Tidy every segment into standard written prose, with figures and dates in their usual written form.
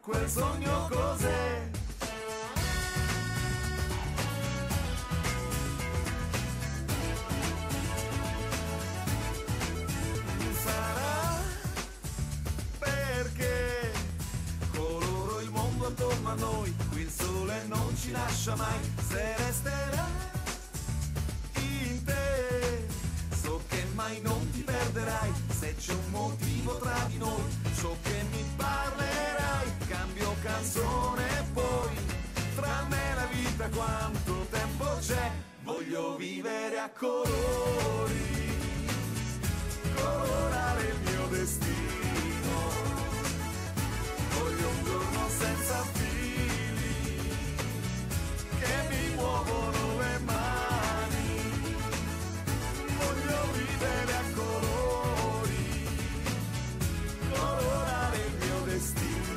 quel sogno cos'è? Sarà perché coloro il mondo attorno a noi, qui il sole non ci lascia mai, se resterà in te, so che mai non ti perderai, se c'è un motivo tra di noi, so che mi parlerai, cambio canzone e poi, tra me e la vita quanto tempo c'è, voglio vivere a colori, colorare il mio destino, voglio un giorno senza fili, che mi muovono le mani, voglio vivere a colori, colorare il mio destino,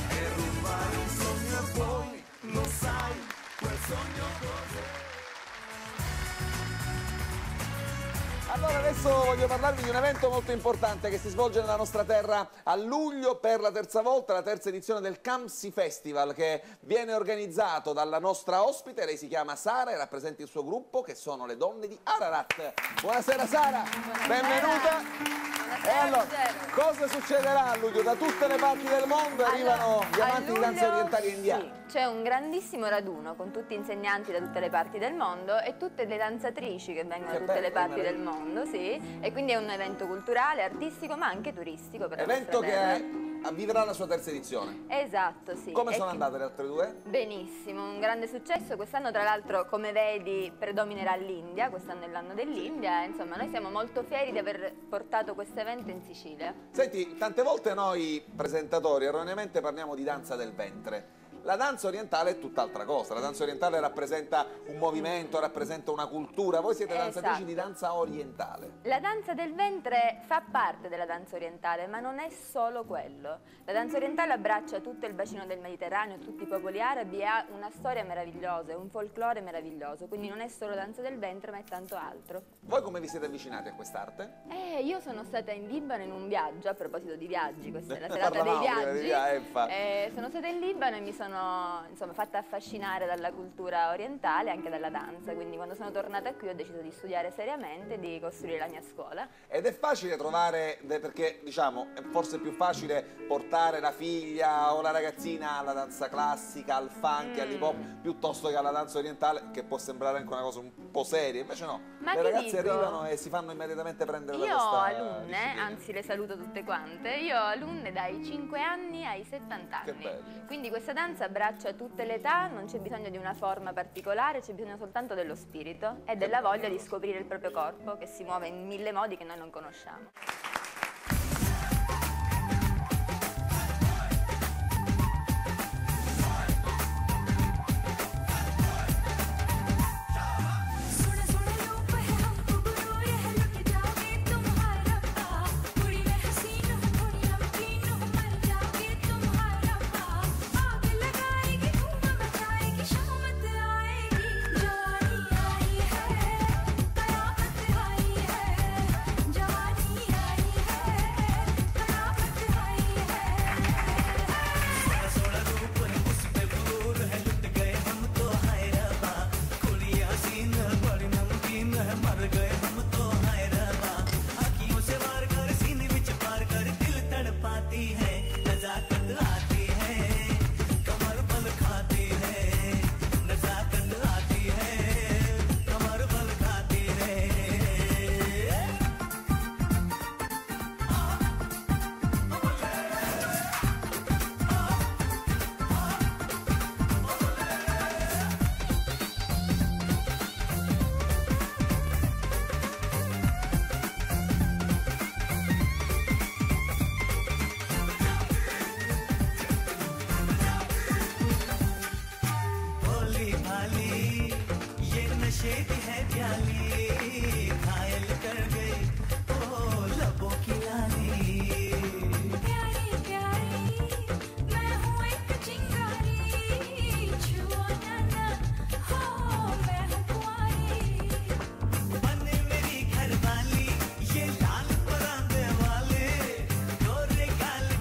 e rubare un sogno e poi, lo sai, quel sogno cos'è? Allora adesso voglio parlarvi di un evento molto importante che si svolge nella nostra terra a luglio per la terza volta, la terza edizione del Campsi Festival, che viene organizzato dalla nostra ospite. Lei si chiama Sara e rappresenta il suo gruppo, che sono le donne di Ararat. Buonasera Sara, benvenuta. E allora, cosa succederà a luglio? Da tutte le parti del mondo arrivano gli amanti di danze orientali e indiane. Sì, c'è un grandissimo raduno con tutti insegnanti da tutte le parti del mondo e tutte le danzatrici che vengono da tutte le parti del mondo, sì. E quindi è un evento culturale, artistico, ma anche turistico per la Evento nostra terra. che avviverà la sua terza edizione. Esatto, sì. Come sono andate le altre due? Benissimo, un grande successo. Quest'anno tra l'altro, come vedi, predominerà l'India, quest'anno è l'anno dell'India. Insomma, noi siamo molto fieri di aver portato questo evento in Sicilia. Senti, tante volte noi presentatori erroneamente parliamo di danza del ventre. La danza orientale è tutt'altra cosa, la danza orientale rappresenta un movimento, rappresenta una cultura, voi siete danzatrici di danza orientale. La danza del ventre fa parte della danza orientale, ma non è solo quello. La danza orientale abbraccia tutto il bacino del Mediterraneo, tutti i popoli arabi, e ha una storia meravigliosa, un folklore meraviglioso, quindi non è solo danza del ventre, ma è tanto altro. Voi come vi siete avvicinati a quest'arte? Io sono stata in Libano in un viaggio, a proposito di viaggi, questa è la serata dei viaggi. Sono stata in Libano e mi sono insomma fatta affascinare dalla cultura orientale e anche dalla danza, quindi quando sono tornata qui ho deciso di studiare seriamente e di costruire la mia scuola. Ed è facile trovare, perché diciamo è forse più facile portare la figlia o la ragazzina alla danza classica, al funk, all'hip hop, piuttosto che alla danza orientale, che può sembrare anche una cosa un po' seria, invece no, ma le ragazze dico, arrivano e si fanno immediatamente prendere da io questa ho alunne, disciplina. anzi le saluto tutte quante, io ho alunne dai 5 anni ai 70 anni. Che bello. Quindi questa danza abbraccia tutte le età, non c'è bisogno di una forma particolare, c'è bisogno soltanto dello spirito e della voglia di scoprire il proprio corpo, che si muove in 1000 modi che noi non conosciamo.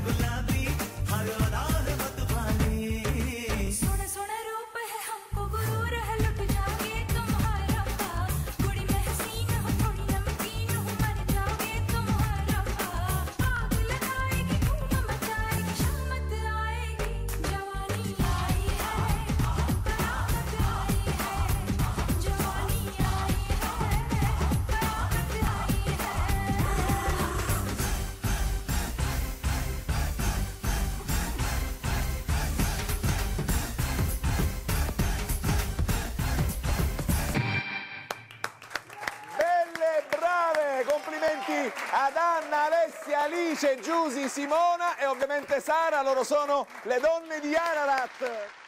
गुलाबी complimenti ad Anna, Alessia, Alice, Giusy, Simona e ovviamente Sara, loro sono le donne di Ararat.